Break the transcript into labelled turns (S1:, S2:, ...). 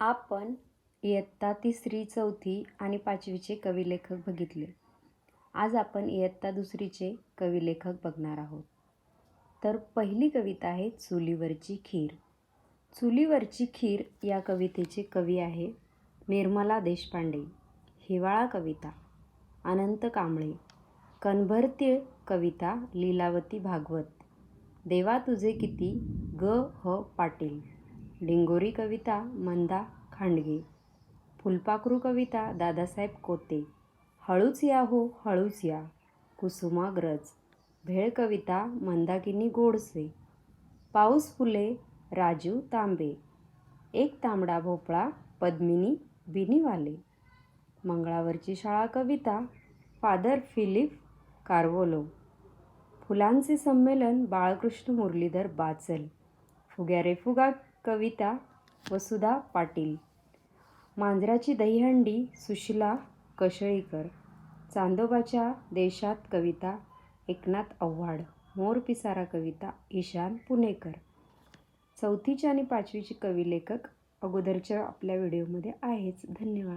S1: आपण इयत्ता 3री 4थी आणि 5वीचे कविलेखक बघितले. आज आपण इयत्ता 2रीचे कविलेखक बघणार आहोत. तर पहिली कविता आहे चुलीवरची खीर. चुलीवरची खीर या कवितेचे कवी आहे निर्मला देशपांडे. हिवाळा कविता अनंत कांबळे. कणभर कविता लीलावती भागवत. देवा तुझे किती ग ह पाटील. डिंगोरी कविता मंदा खांडगे. फुलपाखरू कविता दादासाहेब कोते. हळूच या हो हळूच या कुसुमाग्रज. भेळ कविता मंदाकिनी गोडसे. पाऊस फुले राजीव तांबे. एक तांबडा भोपळा पद्मिनी बिनीवाले. मंगळावरची शाळा कविता फादर फिलिप कार्वोलो. फुलांचे संमेलन बाळकृष्ण मुरलीधर बाचल. फुग्या रे फुगा कविता वसुधा पाटील. मांजराची दहीहंडी सुशीला कशळीकर. चांदोबाच्या देशात कविता एकनाथ आव्हाड. मोर पिसारा कविता ईशान पुणेकर. 4थीची आणि 5वीची कविलेखक अगोदरच्या आपल्या व्हिडिओमध्ये आहेच. धन्यवाद.